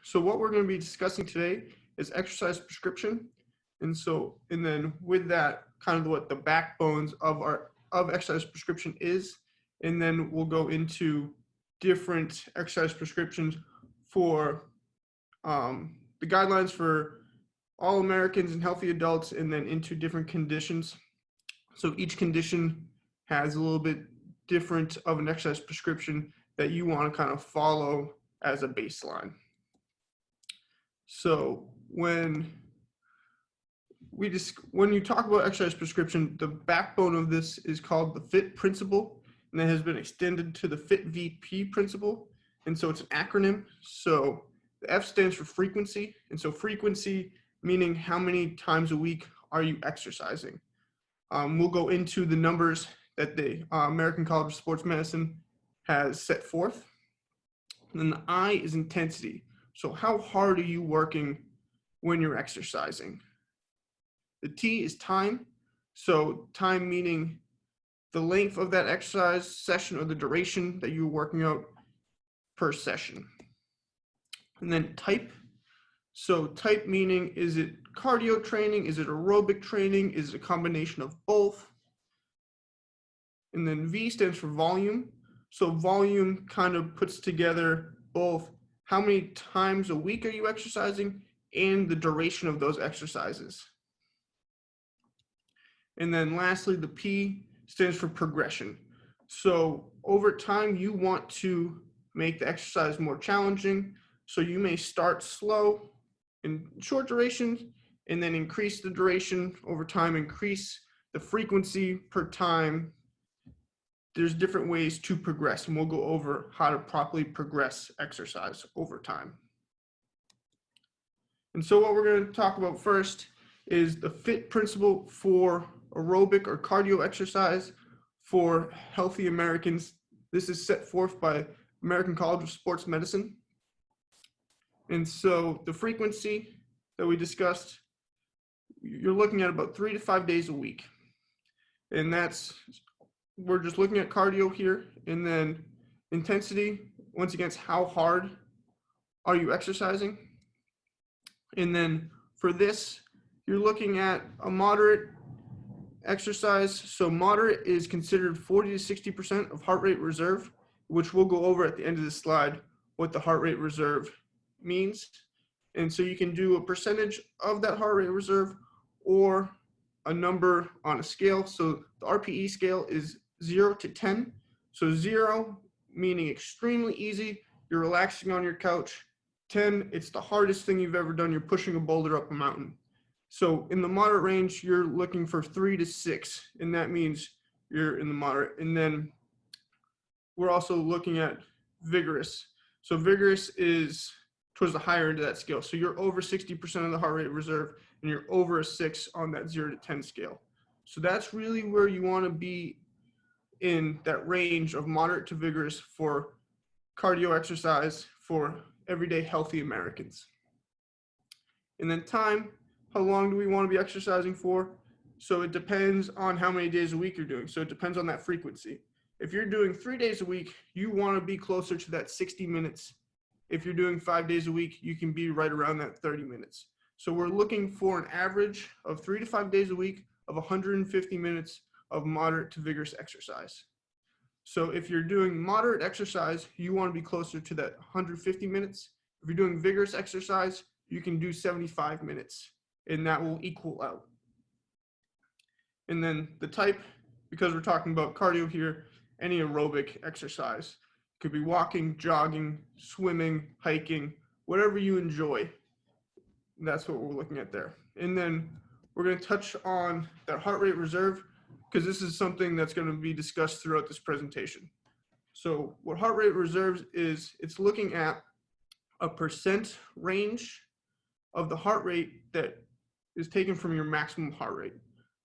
So what we're going to be discussing today is exercise prescription. And then with that, kind of what the backbones of exercise prescription is. And then we'll go into different exercise prescriptions for the guidelines for all Americans and healthy adults, and then into different conditions. So each condition has a little bit different of an exercise prescription that you want to kind of follow as a baseline. So when you talk about exercise prescription, the backbone of this is called the FITT principle, and that has been extended to the FITT VP principle. And so it's an acronym. So the F stands for frequency. And so frequency meaning how many times a week are you exercising? We'll go into the numbers that the American College of Sports Medicine has set forth. And then the I is intensity. So how hard are you working when you're exercising? The T is time. So time meaning the length of that exercise session or the duration that you're working out per session. And then type. So type meaning, is it cardio training? Is it aerobic training? Is it a combination of both? And then V stands for volume. So volume kind of puts together both how many times a week are you exercising and the duration of those exercises. And then lastly, the P stands for progression. So over time, you want to make the exercise more challenging. So you may start slow in short durations and then increase the duration over time, increase the frequency per time. There's different ways to progress, and we'll go over how to properly progress exercise over time. And so what we're going to talk about first is the FITT principle for aerobic or cardio exercise for healthy Americans. This is set forth by American College of Sports Medicine. And so the frequency that we discussed, you're looking at about 3 to 5 days a week. And we're just looking at cardio here. And then intensity, once again, how hard are you exercising? And then for this, you're looking at a moderate exercise. So moderate is considered 40 to 60% of heart rate reserve, which we'll go over at the end of this slide, what the heart rate reserve means. And so you can do a percentage of that heart rate reserve or a number on a scale. So the RPE scale is 0 to 10. So 0 meaning extremely easy, you're relaxing on your couch. 10, it's the hardest thing you've ever done, you're pushing a boulder up a mountain. So in the moderate range, you're looking for 3 to 6, and that means you're in the moderate. And then we're also looking at vigorous. So vigorous is towards the higher end of that scale. So you're over 60% of the heart rate reserve, and you're over a 6 on that 0 to 10 scale. So that's really where you want to be in that range of moderate to vigorous for cardio exercise for everyday healthy Americans. And then time, how long do we want to be exercising for? So it depends on how many days a week you're doing. So it depends on that frequency. If you're doing 3 days a week, you want to be closer to that 60 minutes. If you're doing 5 days a week, you can be right around that 30 minutes. So we're looking for an average of 3 to 5 days a week of 150 minutes of moderate to vigorous exercise. So if you're doing moderate exercise, you want to be closer to that 150 minutes. If you're doing vigorous exercise, you can do 75 minutes, and that will equal out. And then the type, because we're talking about cardio here, any aerobic exercise. Could be walking, jogging, swimming, hiking, whatever you enjoy. That's what we're looking at there. And then we're going to touch on that heart rate reserve, because this is something that's going to be discussed throughout this presentation. So what heart rate reserve is, it's looking at a percent range of the heart rate that is taken from your maximum heart rate.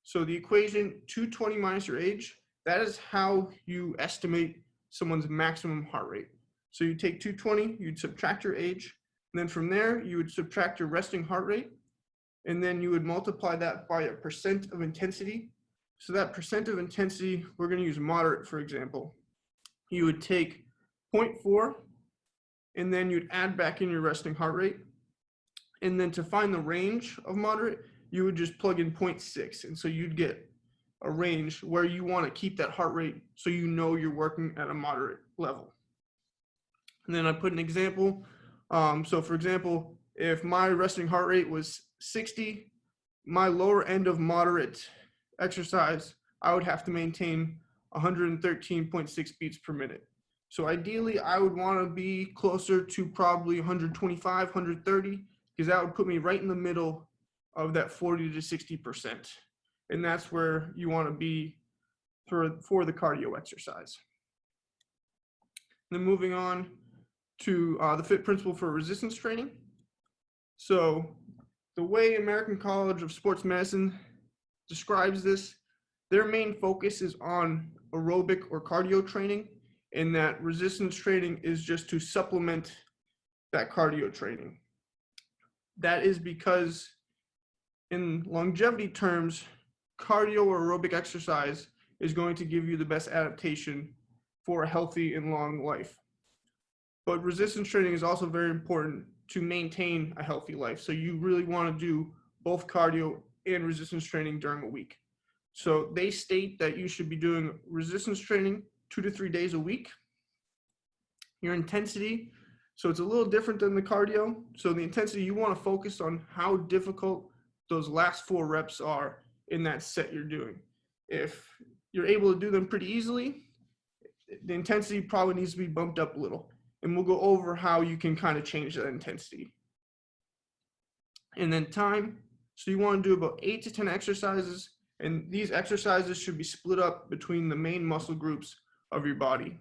So the equation 220 minus your age, that is how you estimate someone's maximum heart rate. So you take 220, you'd subtract your age, and then from there, you would subtract your resting heart rate, and then you would multiply that by a percent of intensity. So that percent of intensity, we're going to use moderate, for example. You would take 0.4 and then you'd add back in your resting heart rate. And then to find the range of moderate, you would just plug in 0.6. And so you'd get a range where you want to keep that heart rate so you know you're working at a moderate level. And then I put an example. So for example, if my resting heart rate was 60, my lower end of moderate exercise, I would have to maintain 113.6 beats per minute. So ideally, I would want to be closer to probably 125, 130, because that would put me right in the middle of that 40 to 60%. And that's where you want to be for the cardio exercise. Then moving on to the FITT principle for resistance training. So the way American College of Sports Medicine describes this, their main focus is on aerobic or cardio training, and that resistance training is just to supplement that cardio training. That is because in longevity terms, cardio or aerobic exercise is going to give you the best adaptation for a healthy and long life. But resistance training is also very important to maintain a healthy life. So you really want to do both cardio and resistance training during a week. So they state that you should be doing resistance training 2 to 3 days a week. Your intensity, so it's a little different than the cardio. So the intensity, you want to focus on how difficult those last 4 reps are in that set you're doing. If you're able to do them pretty easily, the intensity probably needs to be bumped up a little. And we'll go over how you can kind of change that intensity. And then time, so you want to do about 8 to 10 exercises, and these exercises should be split up between the main muscle groups of your body.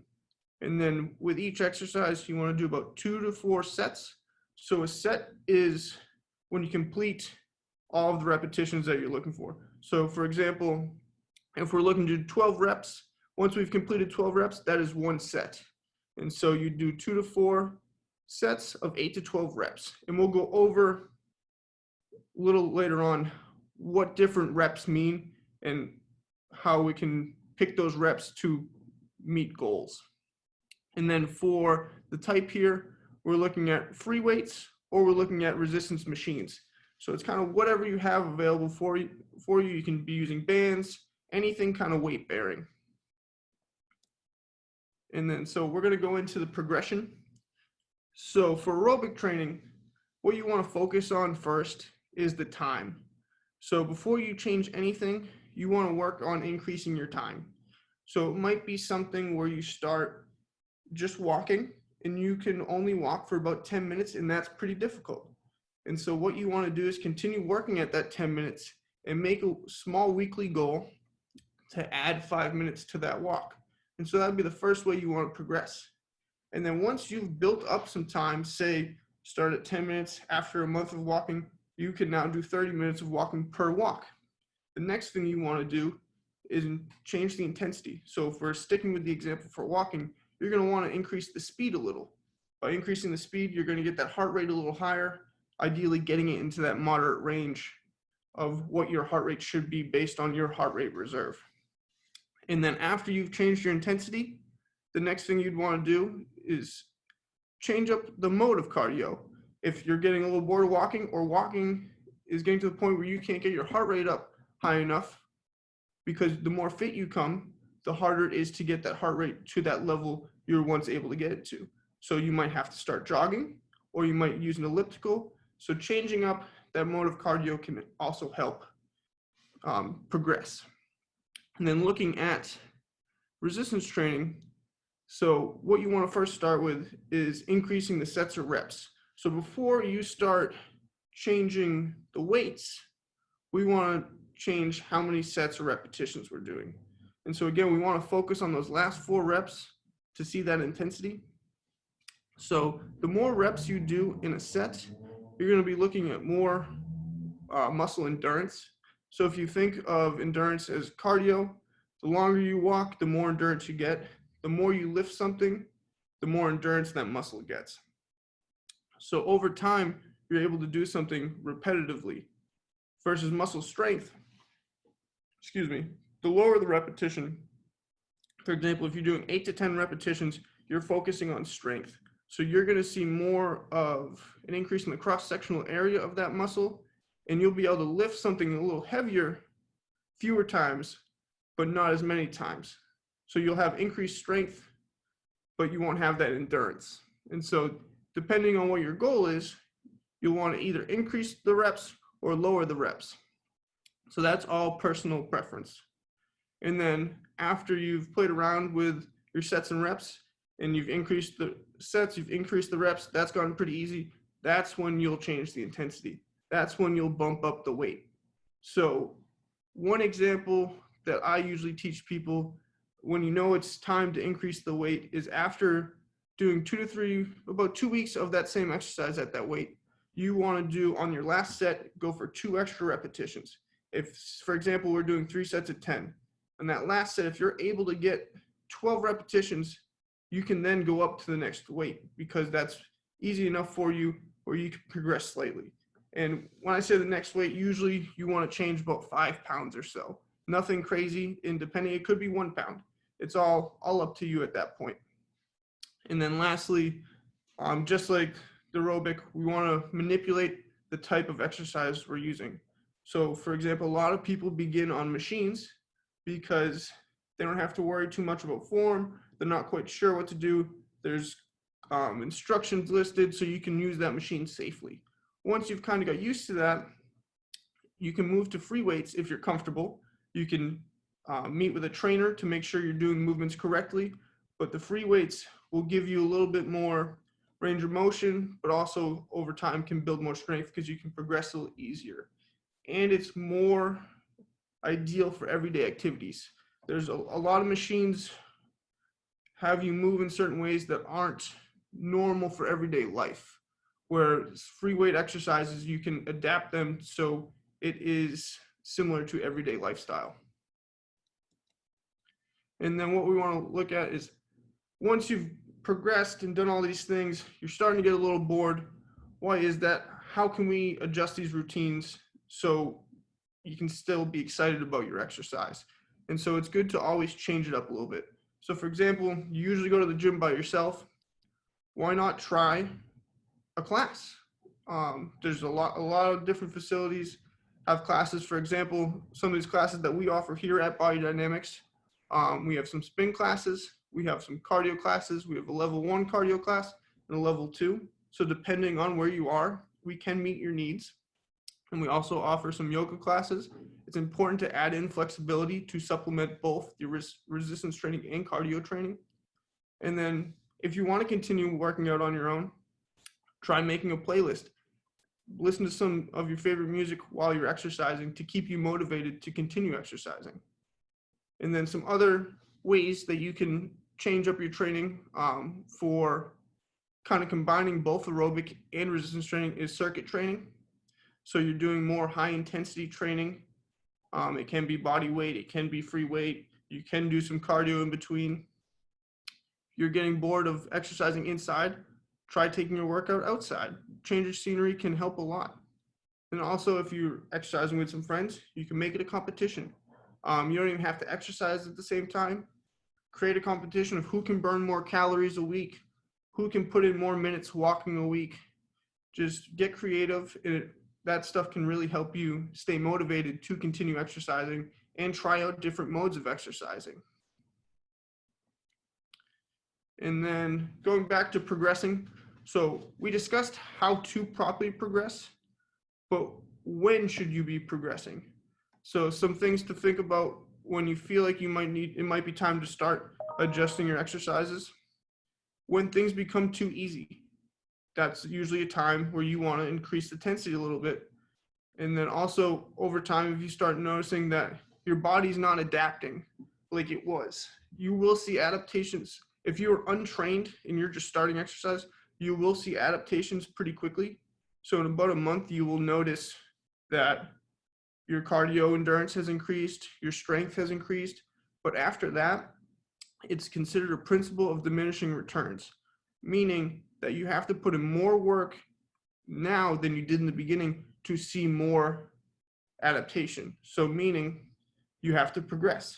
And then with each exercise, you want to do about 2 to 4 sets. So a set is when you complete all of the repetitions that you're looking for. So for example, if we're looking to do 12 reps, once we've completed 12 reps, that is 1 set. And so you do 2 to 4 sets of 8 to 12 reps. And we'll go over a little later on what different reps mean and how we can pick those reps to meet goals. And then for the type here, we're looking at free weights or we're looking at resistance machines. So it's kind of whatever you have available for you. You can be using bands, anything kind of weight bearing. And then, so we're going to go into the progression. So for aerobic training, what you want to focus on first is the time. So before you change anything, you want to work on increasing your time. So it might be something where you start just walking and you can only walk for about 10 minutes, and that's pretty difficult. And so what you want to do is continue working at that 10 minutes and make a small weekly goal to add 5 minutes to that walk. And so that would be the first way you want to progress. And then once you've built up some time, say start at 10 minutes, after a month of walking, you can now do 30 minutes of walking per walk. The next thing you want to do is change the intensity. So if we're sticking with the example for walking, you're going to want to increase the speed a little. By increasing the speed, you're going to get that heart rate a little higher, ideally getting it into that moderate range of what your heart rate should be based on your heart rate reserve. And then after you've changed your intensity, the next thing you'd want to do is change up the mode of cardio. If you're getting a little bored of walking, or walking is getting to the point where you can't get your heart rate up high enough, because the more fit you come, the harder it is to get that heart rate to that level you were once able to get it to. So you might have to start jogging, or you might use an elliptical. So changing up that mode of cardio can also help progress. And then looking at resistance training, so what you want to first start with is increasing the sets or reps. So before you start changing the weights, we want to change how many sets or repetitions we're doing. And so again, we want to focus on those last 4 reps to see that intensity. So the more reps you do in a set, you're going to be looking at more muscle endurance. So if you think of endurance as cardio, the longer you walk, the more endurance you get. The more you lift something, the more endurance that muscle gets. So over time, you're able to do something repetitively versus muscle strength. The lower the repetition. For example, if you're doing 8 to 10 repetitions, you're focusing on strength. So you're going to see more of an increase in the cross-sectional area of that muscle, and you'll be able to lift something a little heavier fewer times, but not as many times. So you'll have increased strength, but you won't have that endurance. And so depending on what your goal is, you'll want to either increase the reps or lower the reps. So that's all personal preference. And then after you've played around with your sets and reps and you've increased the sets, you've increased the reps, that's gone pretty easy. That's when you'll change the intensity. That's when you'll bump up the weight. So one example that I usually teach people when you know it's time to increase the weight is after doing about 2 weeks of that same exercise at that weight, you want to do on your last set, go for 2 extra repetitions. If, for example, we're doing 3 sets of 10, and that last set, if you're able to get 12 repetitions, you can then go up to the next weight because that's easy enough for you where you can progress slightly. And when I say the next weight, usually you want to change about 5 pounds or so. Nothing crazy, and depending, it could be 1 pound. It's all up to you at that point. And then lastly, just like the aerobic, we want to manipulate the type of exercise we're using. So for example, a lot of people begin on machines because they don't have to worry too much about form. They're not quite sure what to do. There's instructions listed so you can use that machine safely. Once you've kind of got used to that, you can move to free weights if you're comfortable. You can meet with a trainer to make sure you're doing movements correctly, but the free weights will give you a little bit more range of motion, but also over time can build more strength because you can progress a little easier. And it's more ideal for everyday activities. There's a lot of machines have you move in certain ways that aren't normal for everyday life, where free weight exercises, you can adapt them so it is similar to everyday lifestyle. And then what we want to look at is once you've progressed and done all these things, you're starting to get a little bored. Why is that? How can we adjust these routines so you can still be excited about your exercise? And so it's good to always change it up a little bit. So for example, you usually go to the gym by yourself. Why not try a class? There's a lot of different facilities have classes. For example, some of these classes that we offer here at Body Dynamics, we have some spin classes, we have some cardio classes, we have a level 1 cardio class and a level 2. So depending on where you are, we can meet your needs. And we also offer some yoga classes. It's important to add in flexibility to supplement both your resistance training and cardio training. And then if you want to continue working out on your own, try making a playlist. Listen to some of your favorite music while you're exercising to keep you motivated to continue exercising. And then some other ways that you can change up your training for kind of combining both aerobic and resistance training is circuit training. So you're doing more high intensity training. It can be body weight, it can be free weight. You can do some cardio in between. If you're getting bored of exercising inside, try taking your workout outside. Change of scenery can help a lot. And also if you're exercising with some friends, you can make it a competition. You don't even have to exercise at the same time. Create a competition of who can burn more calories a week, who can put in more minutes walking a week. Just get creative. That stuff can really help you stay motivated to continue exercising and try out different modes of exercising. And then going back to progressing. So we discussed how to properly progress, but when should you be progressing? So some things to think about when you feel like it might be time to start adjusting your exercises. When things become too easy, that's usually a time where you want to increase the intensity a little bit. And then also over time, if you start noticing that your body's not adapting like it was, you will see adaptations. If you're untrained and you're just starting exercise, you will see adaptations pretty quickly. So in about a month, you will notice that your cardio endurance has increased, your strength has increased. But after that, it's considered a principle of diminishing returns, meaning that you have to put in more work now than you did in the beginning to see more adaptation. So meaning you have to progress.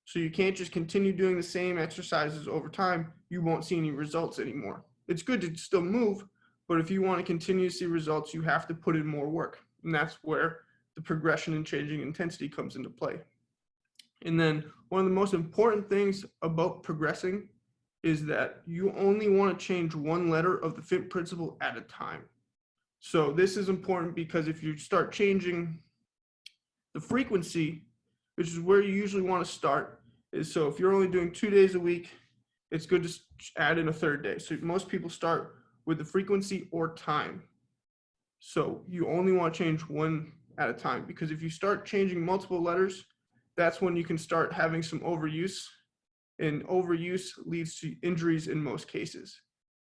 So you can't just continue doing the same exercises over time. You won't see any results anymore. it's good to still move, but if you want to continue to see results, you have to put in more work. And that's where the progression and changing intensity comes into play. And then one of the most important things about progressing is that you only want to change one letter of the FITT principle at a time. So this is important because if you start changing the frequency, which is where you usually want to start, is so if you're only doing 2 days a week, it's good to add in a third day. So most people start with the frequency or time. So you only want to change one at a time, because if you start changing multiple letters, that's when you can start having some overuse, and overuse leads to injuries in most cases.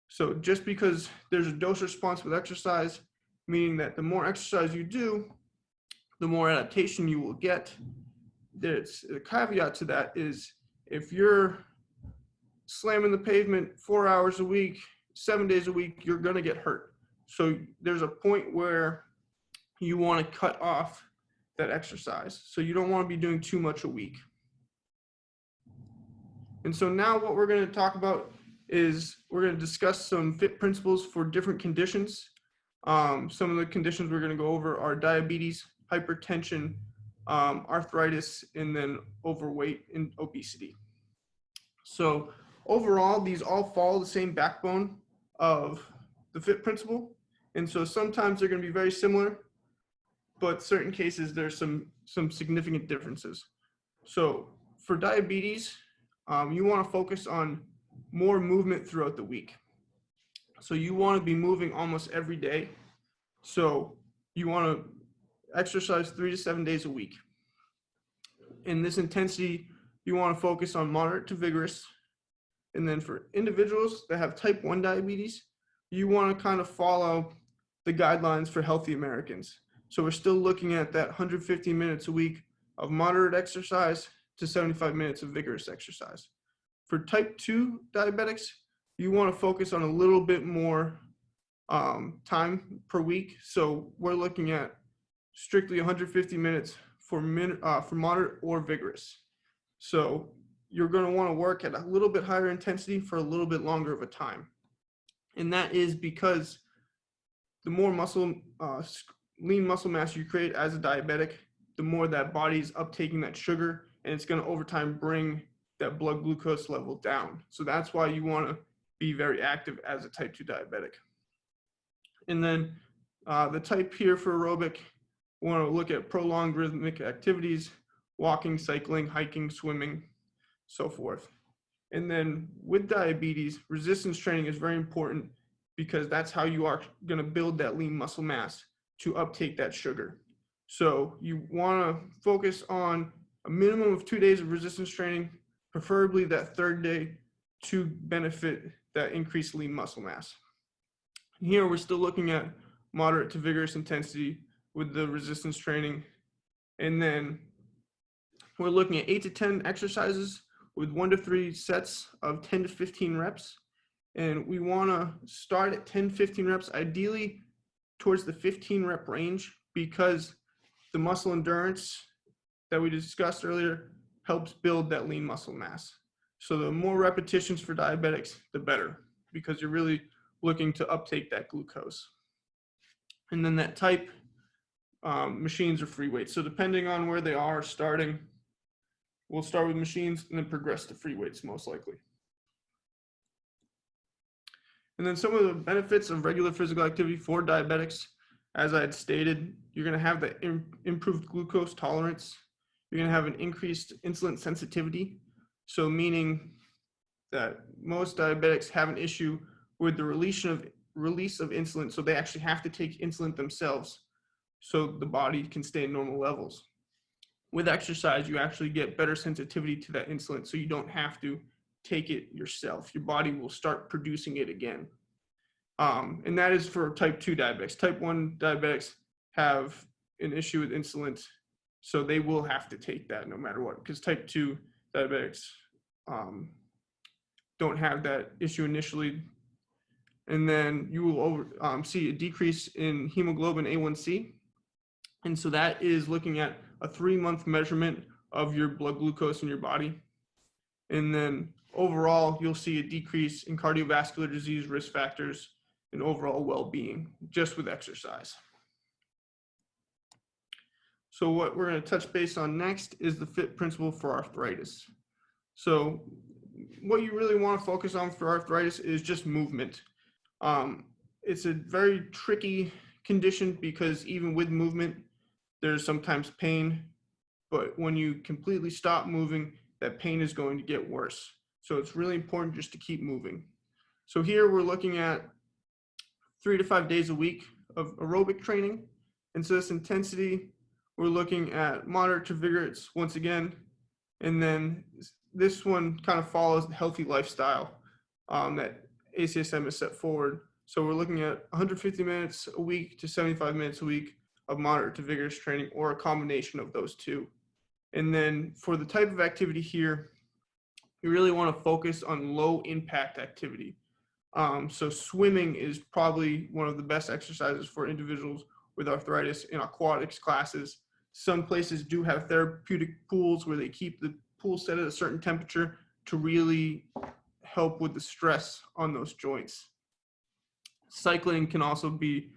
So just because there's a dose response with exercise, meaning that the more exercise you do, the more adaptation you will get. There's a caveat to that is if you're slamming the pavement 4 hours a week, 7 days a week, you're going to get hurt. So there's a point where you want to cut off that exercise. So you don't want to be doing too much a week. And so now what we're going to talk about is we're going to discuss some FITT principles for different conditions. Some of the conditions we're going to go over are diabetes, hypertension, arthritis, and then overweight and obesity. So overall, these all follow the same backbone of the FITT principle. And so sometimes they're going to be very similar, but certain cases there's some significant differences. So for diabetes, you want to focus on more movement throughout the week. So you want to be moving almost every day. So you want to exercise 3 to 7 days a week. In this intensity, you want to focus on moderate to vigorous. And then for individuals that have type 1 diabetes, you want to kind of follow the guidelines for healthy Americans. So we're still looking at that 150 minutes a week of moderate exercise to 75 minutes of vigorous exercise. For type 2 diabetics, you want to focus on a little bit more time per week. So we're looking at strictly 150 minutes for moderate or vigorous. So you're going to want to work at a little bit higher intensity for a little bit longer of a time. And that is because the more lean muscle mass you create as a diabetic, the more that body's uptaking that sugar, and it's going to over time bring that blood glucose level down. So that's why you want to be very active as a type 2 diabetic. And then the type here for aerobic, we want to look at prolonged rhythmic activities, walking, cycling, hiking, swimming, so forth. And then with diabetes, resistance training is very important because that's how you are going to build that lean muscle mass to uptake that sugar. So you want to focus on a minimum of 2 days of resistance training, preferably that third day, to benefit that increased lean muscle mass. Here we're still looking at moderate to vigorous intensity with the resistance training. And then we're looking at 8 to 10 exercises with 1 to 3 sets of 10 to 15 reps. And we want to start at 10, 15 reps, ideally towards the 15 rep range, because the muscle endurance that we discussed earlier helps build that lean muscle mass. So the more repetitions for diabetics, the better, because you're really looking to uptake that glucose. And then that type, machines or free weights. So depending on where they are starting, we'll start with machines and then progress to free weights most likely. And then some of the benefits of regular physical activity for diabetics, as I had stated, you're going to have the improved glucose tolerance. You're going to have an increased insulin sensitivity. So meaning that most diabetics have an issue with the release of insulin. So they actually have to take insulin themselves so the body can stay in normal levels. With exercise, you actually get better sensitivity to that insulin, so you don't have to take it yourself. Your body will start producing it again. And that is for type 2 diabetics. Type 1 diabetics have an issue with insulin, so they will have to take that no matter what, because type 2 diabetics don't have that issue initially. And then you will see a decrease in hemoglobin A1C. And so that is looking at a 3-month measurement of your blood glucose in your body. And then overall, you'll see a decrease in cardiovascular disease risk factors and overall well-being just with exercise. So what we're going to touch base on next is the FITT principle for arthritis. So what you really want to focus on for arthritis is just movement. It's a very tricky condition because even with movement, there's sometimes pain, but when you completely stop moving, that pain is going to get worse. So it's really important just to keep moving. So here we're looking at 3 to 5 days a week of aerobic training. And so this intensity, we're looking at moderate to vigorous once again. And then this one kind of follows the healthy lifestyle that ACSM has set forward. So we're looking at 150 minutes a week to 75 minutes a week of moderate to vigorous training, or a combination of those two. And then for the type of activity here, you really want to focus on low impact activity. So swimming is probably one of the best exercises for individuals with arthritis in aquatics classes. Some places do have therapeutic pools where they keep the pool set at a certain temperature to really help with the stress on those joints. Cycling can also be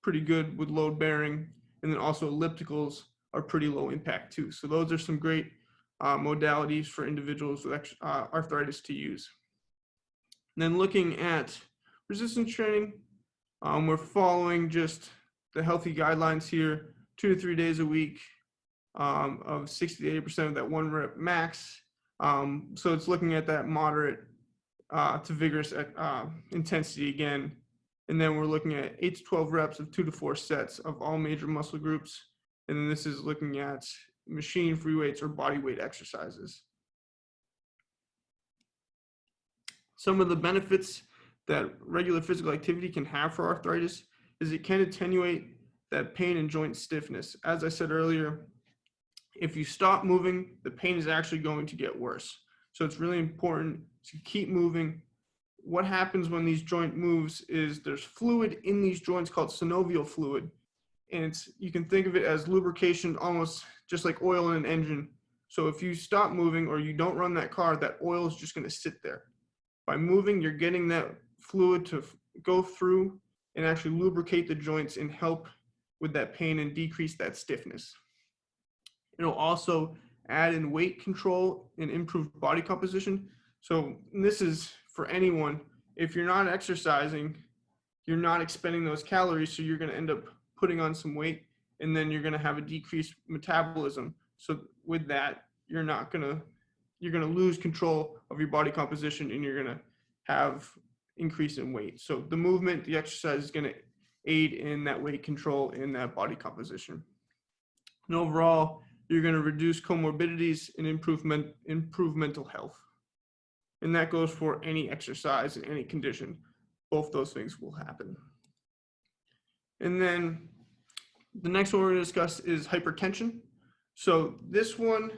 pretty good with load bearing, and then also ellipticals are pretty low impact too. So those are some great modalities for individuals with arthritis to use. And then looking at resistance training, we're following just the healthy guidelines here, 2 to 3 days a week of 60 to 80% of that 1 rep max. So it's looking at that moderate to vigorous intensity again. And then we're looking at 8 to 12 reps of 2 to 4 sets of all major muscle groups. And then this is looking at machine free weights or body weight exercises. Some of the benefits that regular physical activity can have for arthritis is it can attenuate that pain and joint stiffness. As I said earlier, if you stop moving, the pain is actually going to get worse. So it's really important to keep moving. What happens when these joint moves is there's fluid in these joints called synovial fluid. And you can think of it as lubrication, almost just like oil in an engine. So if you stop moving or you don't run that car, that oil is just going to sit there. By moving, you're getting that fluid to go through and actually lubricate the joints and help with that pain and decrease that stiffness. It'll also add in weight control and improved body composition. So this is for anyone. If you're not exercising, you're not expending those calories, so you're going to end up putting on some weight, and then you're going to have a decreased metabolism. So with that, you're going to lose control of your body composition, and you're going to have increase in weight. So the movement, the exercise is going to aid in that weight control and that body composition. And overall, you're going to reduce comorbidities and improve mental health. And that goes for any exercise and any condition. Both those things will happen. And then the next one we're going to discuss is hypertension. So this one,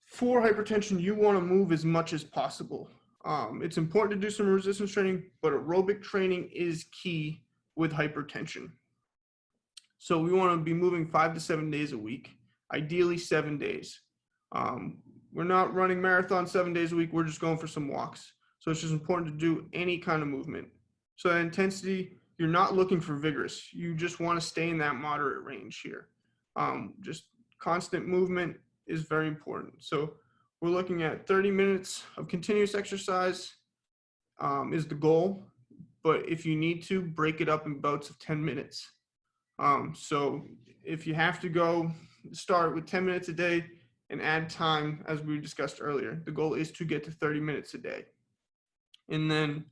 for hypertension, you want to move as much as possible. It's important to do some resistance training, but aerobic training is key with hypertension. So we want to be moving 5 to 7 days a week, ideally 7 days. We're not running marathons 7 days a week. We're just going for some walks. So it's just important to do any kind of movement. So that intensity, you're not looking for vigorous. You just want to stay in that moderate range here. Just constant movement is very important. So we're looking at 30 minutes of continuous exercise is the goal. But if you need to, break it up in bouts of 10 minutes. So if you have to go start with 10 minutes a day and add time, as we discussed earlier, the goal is to get to 30 minutes a day. And then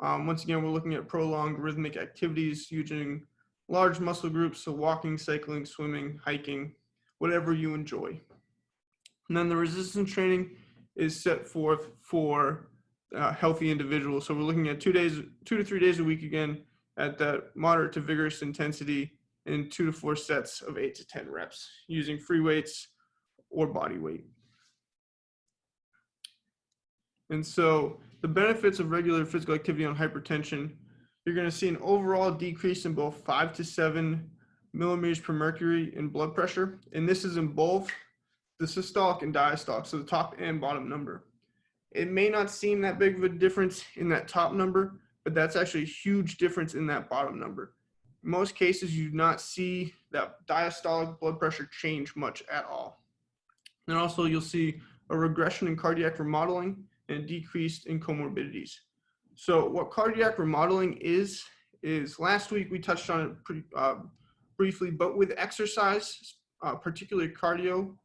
once again, we're looking at prolonged rhythmic activities using large muscle groups, so walking, cycling, swimming, hiking, whatever you enjoy. And then the resistance training is set forth for healthy individuals. So we're looking at 2 to 3 days a week again at that moderate to vigorous intensity in 2 to 4 sets of 8 to 10 reps using free weights or body weight. And so the benefits of regular physical activity on hypertension, you're going to see an overall decrease in both 5 to 7 millimeters per mercury in blood pressure. And this is in both the systolic and diastolic, so the top and bottom number. It may not seem that big of a difference in that top number, but that's actually a huge difference in that bottom number. In most cases, you do not see that diastolic blood pressure change much at all. And also you'll see a regression in cardiac remodeling and a decrease in comorbidities. So what cardiac remodeling is last week we touched on it pretty briefly, but with exercise, particularly cardio,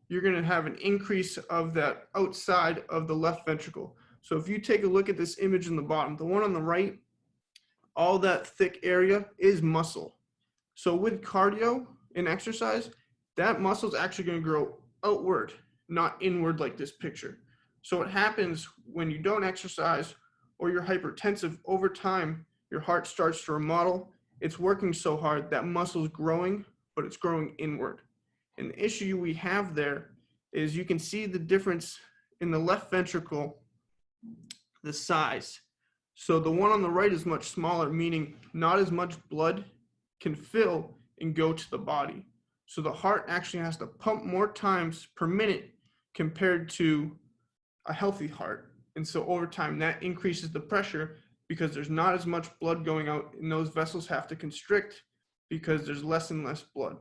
you're going to have an increase of that outside of the left ventricle. So if you take a look at this image in the bottom, the one on the right, all that thick area is muscle. So with cardio and exercise, that muscle is actually going to grow outward, not inward like this picture. So what happens when you don't exercise or you're hypertensive, over time, your heart starts to remodel. It's working so hard that muscle is growing, but it's growing inward. And the issue we have there is you can see the difference in the left ventricle, the size. So the one on the right is much smaller, meaning not as much blood can fill and go to the body. So the heart actually has to pump more times per minute compared to a healthy heart. And so over time, that increases the pressure because there's not as much blood going out, and those vessels have to constrict because there's less and less blood.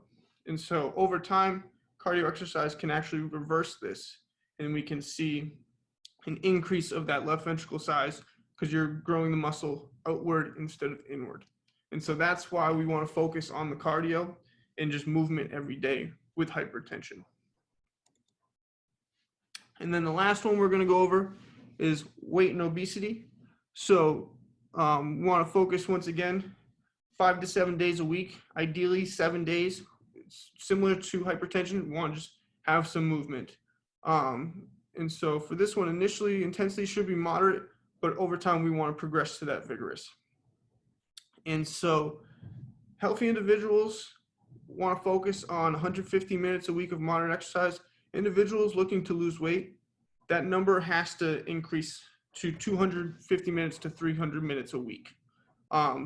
And so over time, cardio exercise can actually reverse this, and we can see an increase of that left ventricle size because you're growing the muscle outward instead of inward. And so that's why we want to focus on the cardio and just movement every day with hypertension. And then the last one we're going to go over is weight and obesity. So we want to focus once again 5 to 7 days a week, ideally 7 days. It's similar to hypertension. We want to just have some movement. And so for this one, initially intensity should be moderate, but over time we want to progress to that vigorous. And so healthy individuals want to focus on 150 minutes a week of moderate exercise. Individuals looking to lose weight, that number has to increase to 250 minutes to 300 minutes a week.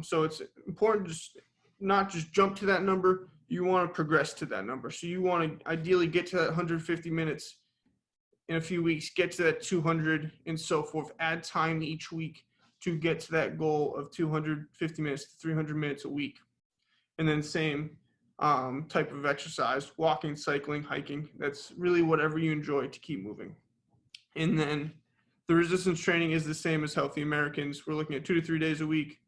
So it's important to not just jump to that number, you want to progress to that number. So you want to ideally get to that 150 minutes in a few weeks, get to that 200 and so forth, add time each week to get to that goal of 250 minutes to 300 minutes a week. And then same type of exercise, walking, cycling, hiking. That's really whatever you enjoy to keep moving. And then the resistance training is the same as healthy Americans. We're looking at 2 to 3 days a week,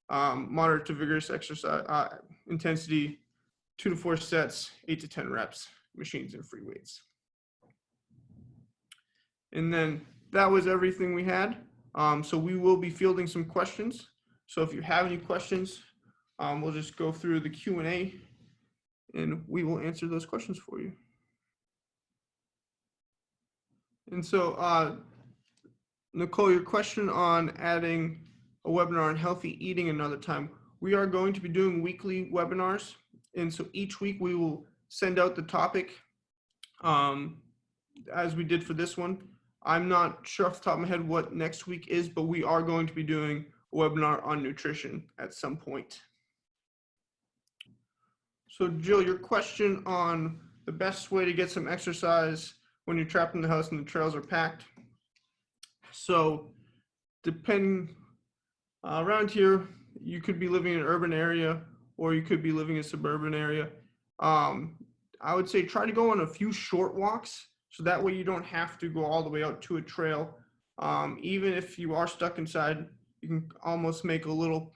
moderate to vigorous exercise intensity, 2 to 4 sets, 8 to 10 reps, machines and free weights. And then that was everything we had. So we will be fielding some questions. So if you have any questions, we'll just go through the Q&A and we will answer those questions for you. And so, Nicole, your question on adding a webinar on healthy eating another time. We are going to be doing weekly webinars. And so each week we will send out the topic as we did for this one. I'm not sure off the top of my head what next week is, but we are going to be doing a webinar on nutrition at some point. So Jill, your question on the best way to get some exercise when you're trapped in the house and the trails are packed. So depending around here, you could be living in an urban area or you could be living in a suburban area. I would say try to go on a few short walks. So that way you don't have to go all the way out to a trail. Even if you are stuck inside, you can almost make a little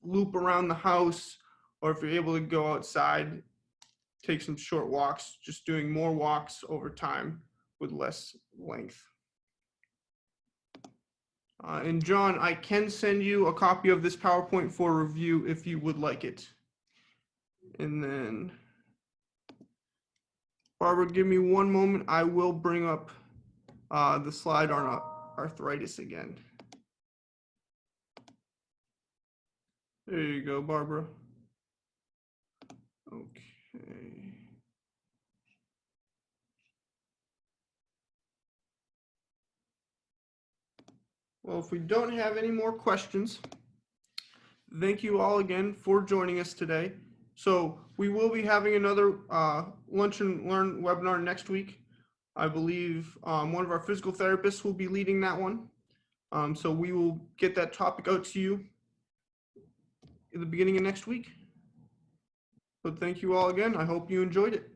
loop around the house, or if you're able to go outside, take some short walks, just doing more walks over time with less length. And John, I can send you a copy of this PowerPoint for review if you would like it. And then Barbara, give me one moment. I will bring up the slide on arthritis again. There you go, Barbara. Okay. Well, if we don't have any more questions, thank you all again for joining us today. So we will be having another Lunch and Learn webinar next week. I believe one of our physical therapists will be leading that one. So we will get that topic out to you in the beginning of next week. But thank you all again. I hope you enjoyed it.